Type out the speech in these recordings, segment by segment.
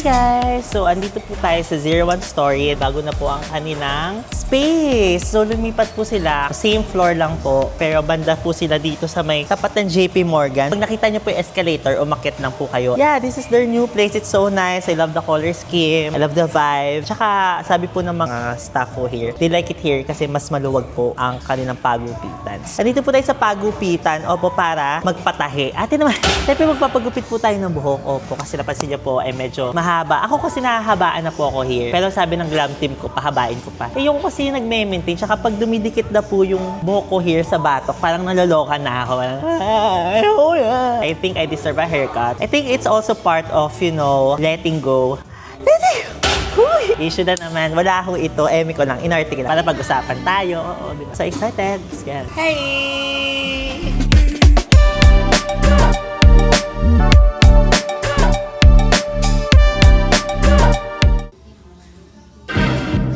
guys! So, andito po tayo sa 01 Story. Bago na po ang kanilang space. So, lumipat po sila. Same floor lang po. Pero banda po sila dito sa may tapat ng JP Morgan. Pag nakita nyo po yung escalator, umakyat lang po kayo. Yeah, this is their new place. It's so nice. I love the color scheme. I love the vibe. Tsaka, sabi po ng mga staff po here, they like it here kasi mas maluwag po ang kanilang pagupitan. Andito po tayo sa pagupitan. Opo, para magpatahi. Ate naman, siyempre magpapagupit po tayo ng buhok. Opo, kasi napansin niyo po ay medyo mahaba. Ako kasi nahahabaan na po ako here. Pero sabi ng glam team ko, pahabain ko pa. Eh, yung kasi yung nagme-maintain. Tsaka pag dumidikit na po yung buhok ko here sa batok, parang naloloka na ako. I think I deserve a haircut. I think it's also part of, you know, letting go. Issue na naman. Wala ako ito. Emi ko lang. Inarte ko lang. Para pag-usapan tayo. Oo, diba? So excited. Yan. Hey!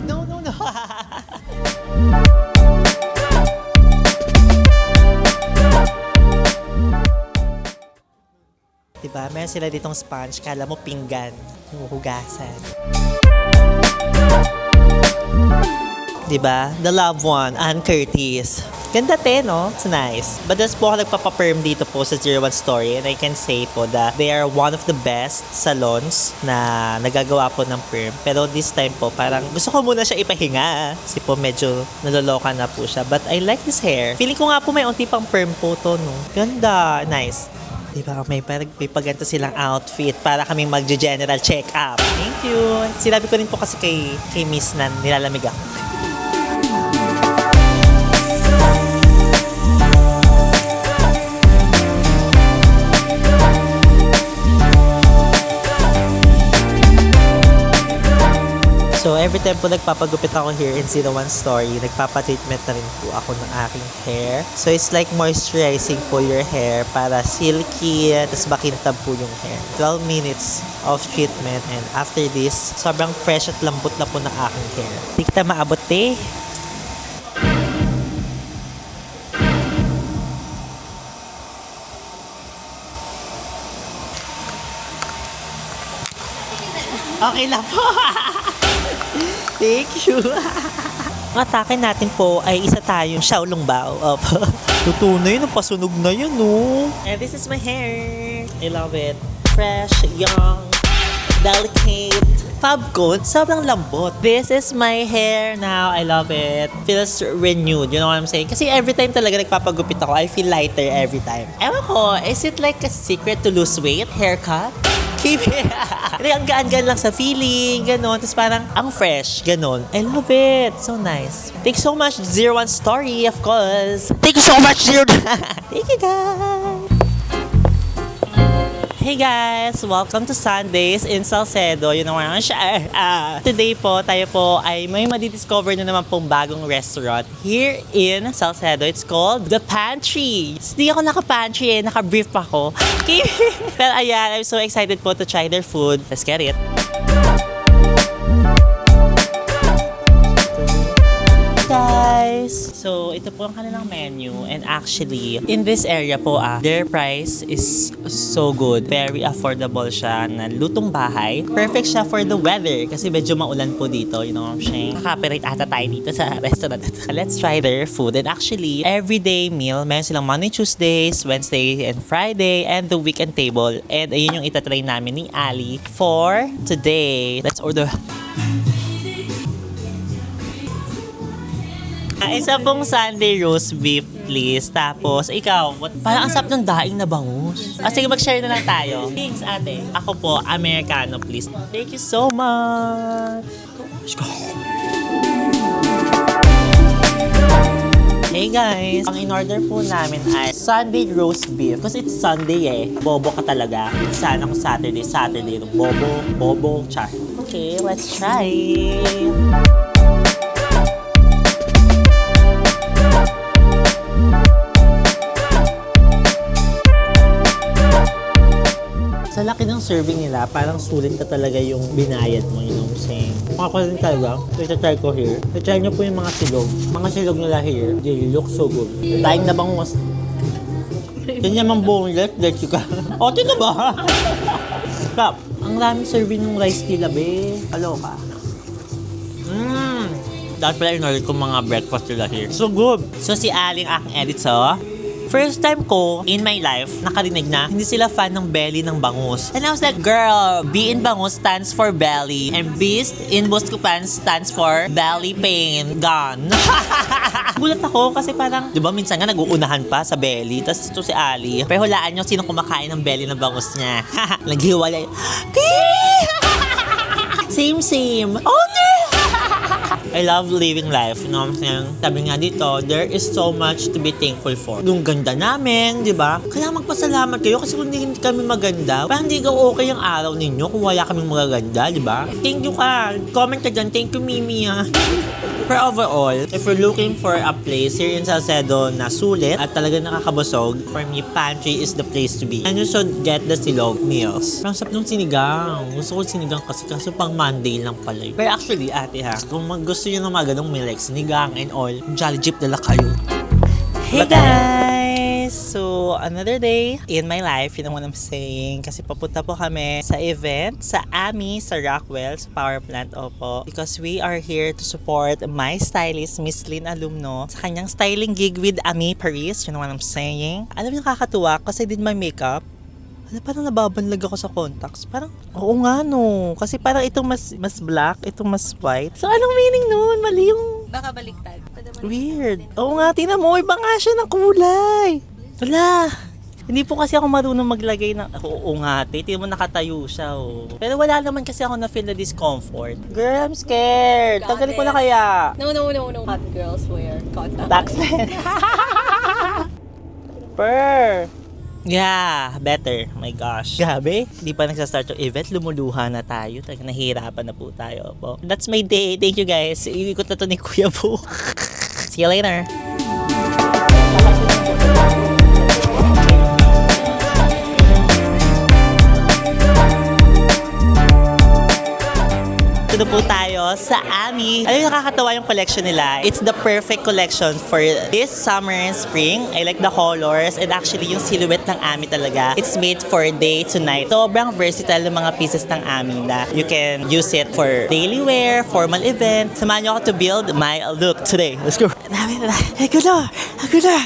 No. Diba? Meron sila ditong sponge. Kala mo pinggan. Hugasan. Diba? The loved one, Ann Curtis. Ganda no? It's nice. But das po ako nagpapaperm dito po sa 01 Story and I can say po that they are one of the best salons na nagagawa po ng perm. Pero this time po, parang gusto ko muna siya ipahinga kasi po medyo naloloka na po siya. But I like this hair. Feeling ko nga po may unti pang perm po to, no? Ganda. Nice. Diba? May pagganto silang outfit para kaming mag-general check-up. Thank you. Sinabi ko rin po kasi kay Miss na nilalamig ako. So, every time po nagpapagupit ako here in 01 Story, nagpapatreatment na rin po ako ng aking hair. So, it's like moisturizing po your hair para silky, tapos makintab po yung hair. 12 minutes of treatment and after this, sobrang fresh at lambot na po ng aking hair. Hindi kita maabot eh. Okay lang po. Thank you. Ang atake natin po ay isa tayong Xiaolong Bao. Opo. Totoo na yun. Ang pasunog na yun, no? And this is my hair. I love it. Fresh, young, delicate. Fab ko, sobrang lambot. This is my hair now. I love it. Feels renewed. You know what I'm saying? Kasi every time talaga nagpapagupit ako, I feel lighter every time. Ewan ko, is it like a secret to lose weight? Haircut? Hindi, ang gaan-gaan lang sa feeling, gano'n. Tapos parang, ang fresh, gano'n. I love it. So nice. Thank you so much, 01 Story, of course. Thank you so much, 01. Thank you, guys. Hey guys! Welcome to Sundays in Salcedo. You know what? Today po, tayo po ay may madidiscover na naman pong bagong restaurant here in Salcedo. It's called The Pantry. Hindi ako naka-pantry naka-brief ako. Okay. Pero ayan, I'm so excited po to try their food. Let's get it. Guys! So, ito po ang kanilang menu and actually, in this area po their price is so good. Very affordable siya na lutong bahay. Perfect siya for the weather kasi medyo maulan po dito. You know what I'm saying? Nakaka-copyright ata tayo dito sa restaurant. Let's try their food. And actually, everyday meal, meron silang Monday, Tuesdays, Wednesday, and Friday, and the weekend table. And ayun yung itatry namin ni Ali for today. Let's order. Isa pong Sunday roast beef, please. Tapos, ikaw, parang ang sarap ng daing na bangus. Sige, mag-share na lang tayo. Thanks, ate. Ako po, Americano, please. Thank you so much. Let's go. Hey guys, ang in-order po namin ay Sunday roast beef. Kasi it's Sunday Bobo ka talaga. Sana kung Saturday. Bobo, char. Okay, let's try. Sa laki ng serving nila, parang sulit na talaga yung binayad mo, you know what I'm saying? Ako rin talaga, ito-try ko here. I-try nyo po yung mga silog. Mga silog nila here, they look so good. Daing na bangus. Yan yung boneless, let's ka. O, na ba? Stop. Ang daming serving ng rice nila, be. Aloka. Dapat pala in-order ko mga breakfast nila here. So good. So si Aling aking editor, first time ko in my life nakarinig na hindi sila fan ng belly ng bangus. And I was like, girl, B in bangus stands for belly. And Beast in Buscopan stands for belly pain gone. Gulat ako kasi parang, di ba minsan nga nag-uunahan pa sa belly. Tapos ito si Ali. Pero hulaan nyo sino kumakain ng belly ng bangus niya. Naghiwalay. Same. Oh no! I love living life, you know what I'm saying? Sabi nga dito, there is so much to be thankful for. Yung ganda namin, di ba? Kaya magpasalamat kayo kasi kung hindi kami maganda, parang hindi ka okay ang araw ninyo kung wala kaming magaganda, di ba? Thank you ka. Comment ka dyan. Thank you, Mimi, ha. Pero overall, if you're looking for a place here in Salcedo na sulit at talaga nakakabusog, for me, pantry is the place to be. And you should get the Silog meals. Parang sarap ng sinigang. Gusto ko sinigang kasi pang Monday lang pala yun. Pero actually, ate ha, kung gusto nyo ng mga ganong meal like sinigang and all, Jolly Jeep dala kayo. Hey guys! So, another day in my life, you know what I'm saying? Kasi papunta po kami sa event sa AMI, sa Rockwell, sa power plant, opo. Because we are here to support my stylist, Miss Lynn Alumno, sa kanyang styling gig with AMI Paris, you know what I'm saying? Alam niyo, nakakatuwa kasi I did my makeup. Parang nababanlag ako sa contacts. Parang, oo nga no. Kasi parang itong mas black, itong mas white. So, anong meaning nun? Mali yung... Baka baliktad. Weird. Oo nga, tingnan mo. Iba nga siya ng kulay. Wala. Hindi po kasi ako marunong maglagay ng... Oo nga, tingnan mo nakatayo siya. Oh. Pero wala naman kasi ako na-feel na discomfort. Girl, I'm scared. Tanggalin ko na kaya. No. Hot girls wear contact. Backspin. Purr. Yeah, better. My gosh. Grabe, hindi pa nagsastart yung event, lumuluha na tayo. Talagang nahihirapan na po tayo po. That's my day. Thank you guys. Iikot na to ni Kuya Po. See you later. Ito po tayo sa AMI. Alam yung nakakatawa yung collection nila. It's the perfect collection for this summer and spring. I like the colors and actually yung silhouette ng AMI talaga. It's made for day to night. Sobrang versatile ng mga pieces ng AMI na you can use it for daily wear, formal event. Samahan niyo ako to build my look today. Let's go. Hey, good na.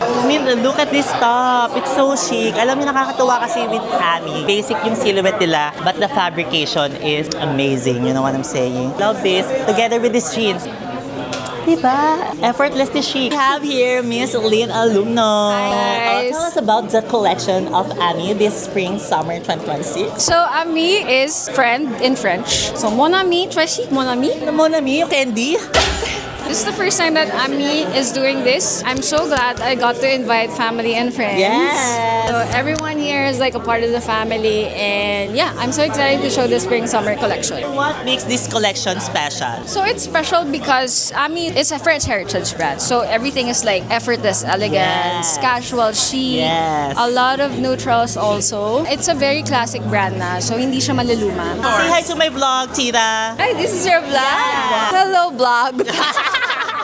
I mean, look at this top. It's so chic. Alam niyo, nakakatawa kasi with AMI. Basic yung silhouette nila, but the fabrication is amazing. You know what I'm saying? Love this. Together with these jeans. Diba? Effortlessly chic. We have here Miss Lynn Alumno. Hi, guys. Tell us about the collection of AMI this spring, summer 2026. So, ami is friend in French. So, mon ami, très chic, mon ami. Mon ami, yung candy. This is the first time that Ami is doing this. I'm so glad I got to invite family and friends. Yes. So everyone here is like a part of the family, and yeah, I'm so excited to show the spring summer collection. What makes this collection special? So it's special because Ami is a French heritage brand. So everything is like effortless elegance, Yes. casual chic, Yes. a lot of neutrals also. It's a very classic brand na, so hindi siya maluluma. Say hi to my vlog, Tita. Hi, this is your vlog. Yeah. Hello, vlog.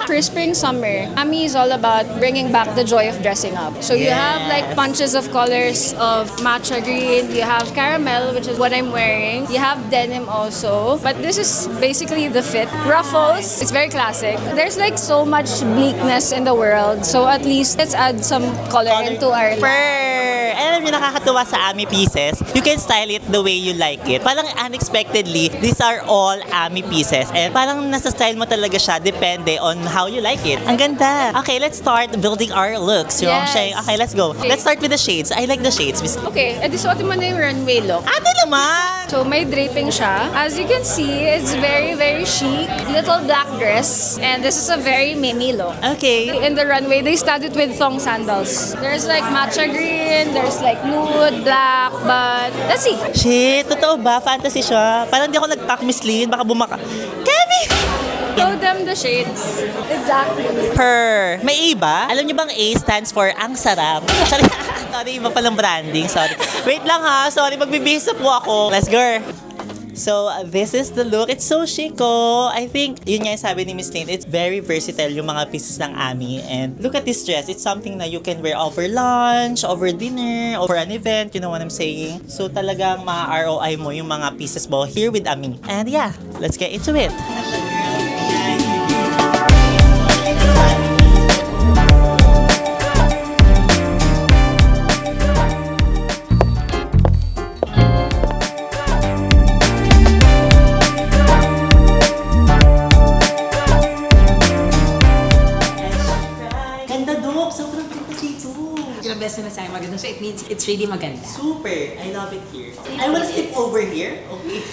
For spring summer, Ami is all about bringing back the joy of dressing up. So you have like bunches of colors of matcha green, you have caramel, which is what I'm wearing. You have denim also, but this is basically the fit. Ruffles, it's very classic. There's like so much bleakness in the world, so at least let's add some color into our Purr! Alam niyo, nakakatuwa sa AMI pieces. You can style it the way you like it. Parang unexpectedly, these are all AMI pieces. And parang nasa style mo talaga siya, depende on how you like it. Ang ganda. Okay, let's start building our looks. You know what I'm saying? Okay, let's go. Okay. Let's start with the shades. I like the shades. Okay, edi suotin mo na yung runway look. Ate naman! So may draping siya. As you can see, it's very, very chic. Little black dress. And this is a very Mimi look. Okay. In the runway, they started with thong sandals. There's like matcha green, there's like nude, black, but let's see. Shit, totoo ba? Fantasy siya. Parang di ako nag-pack, Miss Lynn. Baka bumaka. Kevin! Show them the shades. Exactly. Per. May iba? Alam niyo bang A stands for ang sarap? Sorry, iba palang branding. Sorry. Wait lang ha. Sorry, magbibihis na po ako. Let's go. So, this is the look. It's so chico. I think, yun nga yung sabi ni Miss Lane, it's very versatile yung mga pieces ng Ami. And look at this dress. It's something na you can wear over lunch, over dinner, over an event. You know what I'm saying? So, talagang ma-ROI mo yung mga pieces mo here with Ami. And yeah, let's get into it. Ganda, Dok. Sobrang ganda dito. Ilang beses na sa'yo maganda. So it means it's really maganda. Super. I love it here. I will sleep over here. Okay.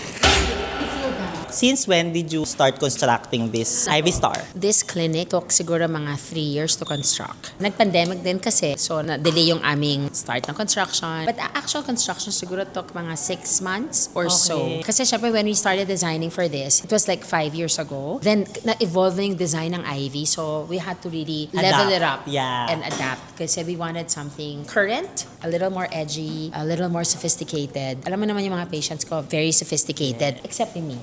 Since when did you start constructing this Ivy Star? This clinic took siguro mga 3 years to construct. Nag-pandemic din kasi, so na-delay yung aming start ng construction. But the actual construction siguro took mga 6 months or so. Kasi syempre when we started designing for this, it was like 5 years ago. Then na-evolve yung design ng Ivy, so we had to really level it up and adapt. Kasi we wanted something current, a little more edgy, a little more sophisticated. Alam mo naman yung mga patients ko, very sophisticated, except in me.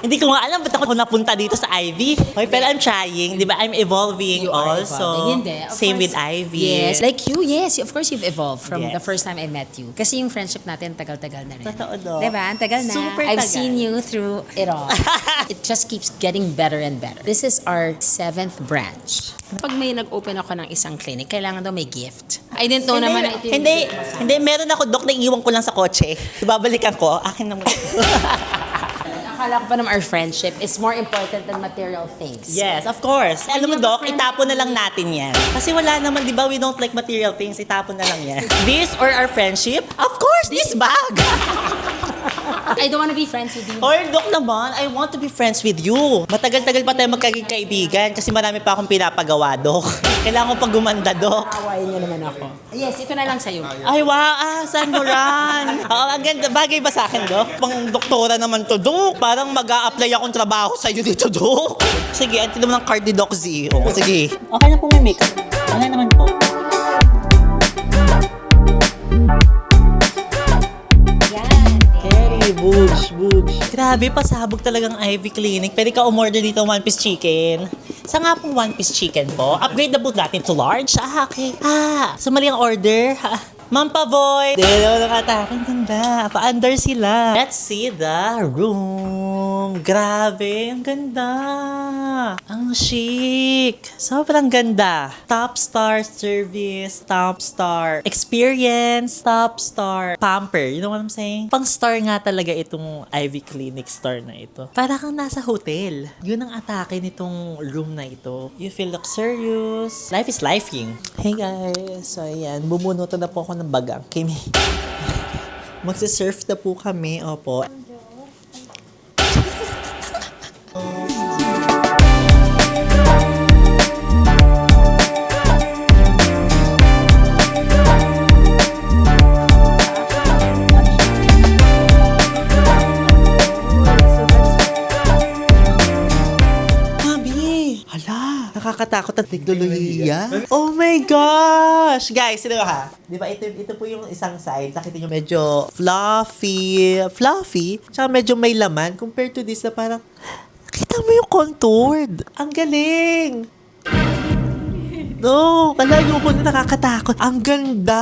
Hindi ko nga alam ba't ako napunta dito sa Ivy. Okay, pero I'm trying. Di ba? I'm evolving You are also. evolving. Hindi, of Same course. with Ivy. Yes. Like you, yes. Of course, you've evolved from Yes. the first time I met you. Kasi yung friendship natin, tagal-tagal na rin. Totoo, Dok. Diba? Ang tagal na. Super I've tagal. seen you through it all. It just keeps getting better and better. This is our 7th branch. Pag may nag-open ako ng isang clinic, kailangan daw may gift. I didn't know naman na ito yung Hindi, meron ako, Dok, na iiwan ko lang sa kotse. Babalikan ko, akin naman. Akala ko pa naman our friendship is more important than material things. Yes, of course. Alam mo, you have a Dok, friend- itapon na lang natin yan. Kasi wala naman, di ba, we don't like material things, itapon na lang yan. This or our friendship? Of course, this bag! I don't want to be friends with you. Or, Dok naman, I want to be friends with you. Matagal-tagal pa tayo magkaging kaibigan kasi marami pa akong pinapagawa, Dok. Kailangan ko pag gumanda, Dok. Awayin niyo naman ako. Yes, ito na lang sa'yo. Ay, wow, San Moran. Oo, ang ganda. Bagay ba sa akin, Dok? Pang doktora naman to, Dok. Parang mag-a-apply akong trabaho sa'yo dito, Dok. Sige, antin naman ng card ni Doc Z. Oo, sige. Okay na po may makeup. Wala naman po. Very bugs. Grabe, pasabog talagang Ivy Clinic. Pwede ka umorder dito one-piece chicken. Sa nga pong one-piece chicken po, upgrade na po natin to large. Okay. So mali ang order. Ma'am Pavoy! Dito lang ata. Ang ganda. Pa-under sila. Let's see the room. Grabe, ang ganda. Ang chic. Sobrang ganda. Top star service, top star experience, top star pamper. You know what I'm saying? Pang star nga talaga itong Ivy Clinic store na ito. Para kang nasa hotel. Yun ang atake nitong room na ito. You feel luxurious. Life is lifing. Hey guys. So ayan, bumunuto na po ako ng bagang. Kimi. Magsisurf na po kami. Opo. Nakakatakot ang teknolohiya. Oh my gosh! Guys, sino ha? Di ba ito po yung isang side. Nakita nyo medyo fluffy, tsaka medyo may laman compared to this na parang, kita mo yung contoured. Ang galing! No, kalayo ko na nakakatakot. Ang ganda!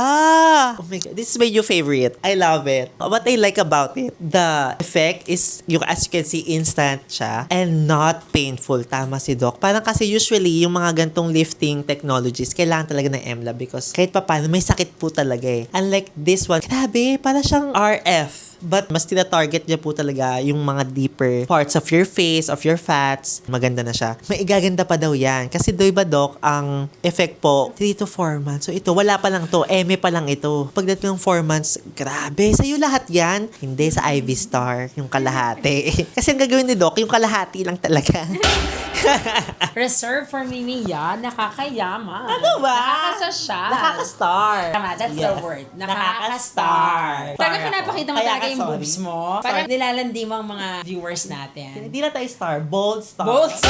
Oh my God, this is my new favorite. I love it. What I like about it, the effect is, yung as you can see, instant siya and not painful. Tama si Doc. Parang kasi usually, yung mga gantong lifting technologies, kailangan talaga ng EMLA because kahit pa paano, may sakit po talaga eh. Unlike this one, grabe, para siyang RF. But mas tina-target niya po talaga yung mga deeper parts of your face, of your fats. Maganda na siya. May igaganda pa daw yan. Kasi doy ba, Doc, ang effect po, 3 to 4 months. So ito, wala pa lang to. Eme pa lang ito. Pagdating ng 4 months, grabe. Sa'yo lahat yan. Hindi sa Ivy Star, yung kalahati. Kasi ang gagawin ni Doc, yung kalahati lang talaga. Reserve for Mimi yan. Nakakayaman. Ano ba? Nakakasosyal. Nakaka-star. Tama, that's the word. Nakaka-star. Parang pinapakita mo Kaya talaga ka, yung sorry. boobs mo. Parang nilalandi mo ang mga viewers natin. Hindi na tayo star. Bold star. Both.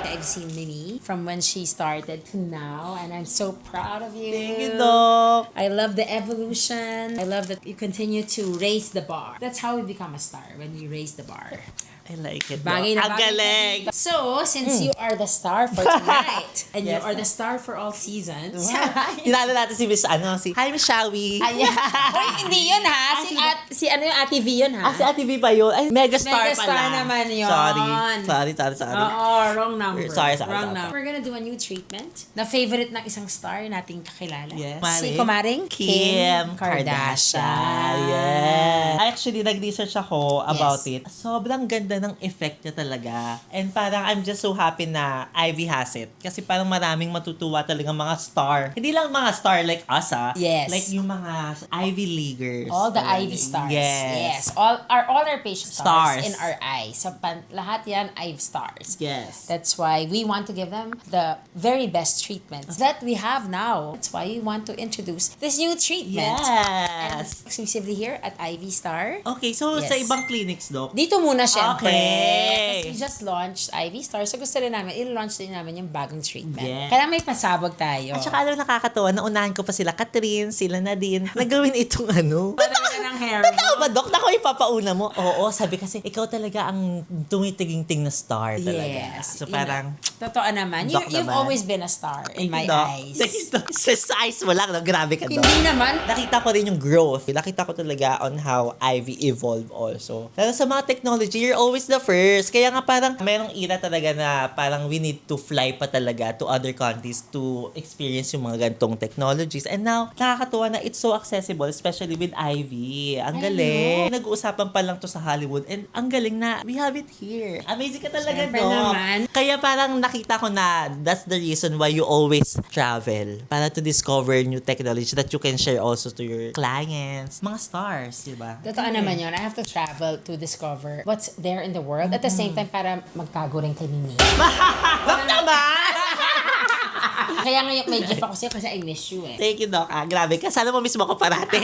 I've seen Mimi from when she started to now, and I'm so proud of you. Thank you, Doc. I love the evolution. I love that you continue to raise the bar. That's how we become a star, when we raise the bar. I like it, Doc. Bagay na Ang bagay. galing. So, since you are the star for tonight, and you Yes, are the star for all seasons, Tinalo natin si Miss, hi, Miss Shawi. Ayan. Hoy, hindi yun ha. Si ano yung Ate V yun ha. Si Ate V pa yun. Ay, megastar Megastar pala. naman yun. Sorry. Oo, wrong number. Sorry. Wrong number. We're gonna do a new treatment na favorite ng isang star nating kakilala. Yes. Si Kumaring Kim Kardashian. Yes. Actually, nag-research ako about it. Sobrang ganda ng effect niya talaga. And parang I'm just so happy na Ivy has it. Kasi parang maraming matutuwa talaga mga star. Hindi lang mga star like us Yes. Like yung mga Ivy Leaguers. All the Ivy stars. Yes. All our patient Stars. stars in our eyes. So, lahat yan Ivy stars. Yes. That's why we want to give them the very best treatments that we have now. That's why we want to introduce this new treatment. And Yes. exclusively here at Ivy Star. Okay, so Yes. sa ibang clinics, Doc? Dito muna, syempre. Okay. Kasi we just launched Ivy Star. So gusto rin namin, i-launch din namin yung bagong treatment. Yeah. Kaya may pasabog tayo. At saka alam, nakakatawa, naunahan ko pa sila Catherine, sila Nadine, nagawin itong ano. Parang ng hair Totoo ba, Dok? Ako ipapauna mo? Oo, sabi kasi, ikaw talaga ang tumitiging-ting na star talaga. Yes. So You parang, know, totoo naman. Doc You've naman. always been a star in my Dok, eyes. sa size mo lang, no? Grabe ka, Dok. Hindi naman. Nakita ko rin yung growth. Nakita ko talaga on how Ivy evolved also. Lalo sa mga technology, you're always the first. Kaya nga parang merong era talaga na parang we need to fly pa talaga to other countries to experience yung mga gantong technologies. And now, nakakatuwa na it's so accessible, especially with Ivy. Ang galing. Nag-uusapan pa lang to sa Hollywood and ang galing na we have it here. Amazing ka talaga, Siyempre Dok. naman. Kaya parang nakita ko na that's the reason why you always travel. Para to discover new technology that you can share also to your clients, mga stars, di ba? Totoo naman yun. I have to travel to discover what's there in the world. At the same time, para magtago rin kay Mimi. Dok naman! Kaya ngayon may gift ako sa'yo kasi I miss you eh. Thank you, Doc. Grabe ka. Sana mo mismo ako parati.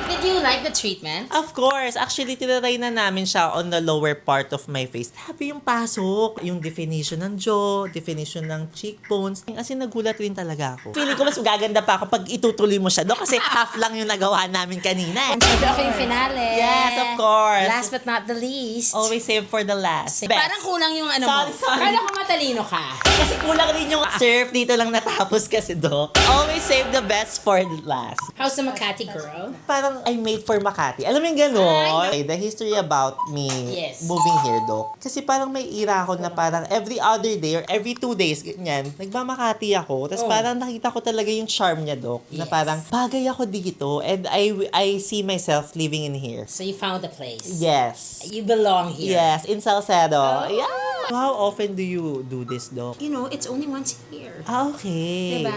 Did you like the treatment? Of course. Actually, tinatry na namin siya on the lower part of my face. Happy yung pasok. Yung definition ng jaw, definition ng cheekbones. As in, nagulat rin talaga ako. Feeling ko mas gaganda pa ako pag itutuloy mo siya, Doc. Kasi half lang yung nagawa namin kanina. Siyempre ako yung finale. Yes, of course. Last but not the least. Always save for the last. Best. Parang kulang yung ano mo. Sorry. Kala ko matalino ka. Kasi kulang rin yung surf dito lang natapos kasi, Doc. Always save the best for the last. How's the Makati girl? Parang I made for Makati. Alam mo yung gano'n? Ay, The history about me Yes. moving here, Doc. Kasi parang may ira ako na parang every other day or every 2 days, ganyan, nagmamakati ako. Tapos Oh. parang nakita ko talaga yung charm niya, Doc. Na Yes. parang bagay ako dito and I see myself living in here. So you found a place. Yes. You belong here. Yes, in Salcedo. Oh. Yeah. How often do you do this, Doc? You know, it's only once a year. Okay. Diba?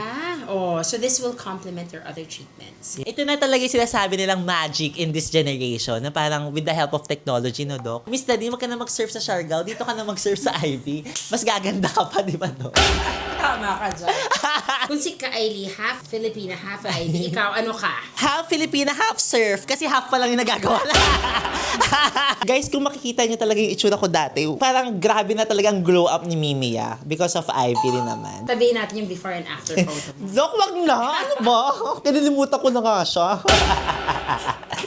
Oh, so this will complement your other treatments. Ito na talaga yung sinasabi nilang magic in this generation na parang with the help of technology, no, Doc? Miss Daddy, wag ka na mag-surf sa Siargao. Dito ka na mag-surf sa Ivy. Mas gaganda ka pa, di ba, Doc? Tama ka dyan. Kung si Kylie, half Filipina, half Ivy, ikaw ano ka? Half Filipina, half surf. Kasi half pa lang yung nagagawa. Guys, kung makikita niyo talaga yung itsura ko dati, parang grabe na talagang glow up ni Mimi, because of Ivy rin naman. Sabihin natin yung before and after photo. Doc, wag na! Ano ba? Kinilimutan ko na nga siya.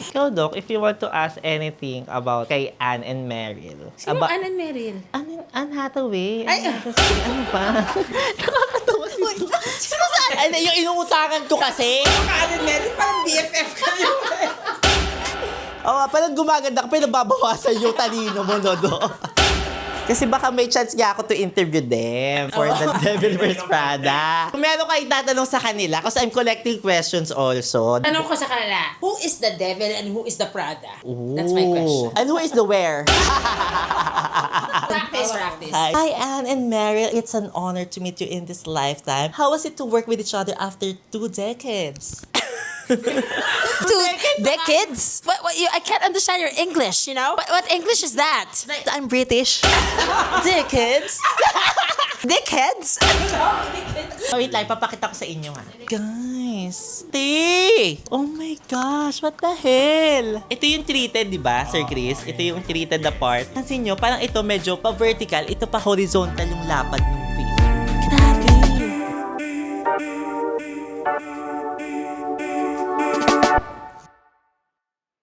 Ikaw, Doc, if you want to ask anything about kay Anne and Meryl. Sino Anne and Meryl? Anne Hathaway. Ay, Ano ba? Nakakatawa Sino sa Anne? Yung inuutangan ko kasi. Anne and Meryl, parang BFF kayo. Oo, parang gumaganda ka, pero nababawasan yung talino mo, Dodo. Kasi baka may chance nga ako to interview them for the Devil Wears Prada. Kung meron kayo tatanong sa kanila, kasi I'm collecting questions also. Tanong ko sa kanila, who is the devil and who is the Prada? That's my question. And who is the where? Practice. Hi, Anne and Meryl. It's an honor to meet you in this lifetime. How was it to work with each other after 2 decades? Two decades? I can't understand your English, you know? What English is that? I'm British. Decades? Dickheads? Oh, wait lang, papakita ko sa inyo ha. Guys, tea! Oh my gosh, what the hell? Ito yung treated, di ba, Sir Chris? Ito yung treated na part. Pansin nyo, parang ito medyo pa-vertical, ito pa-horizontal yung lapad ng face. Grabe!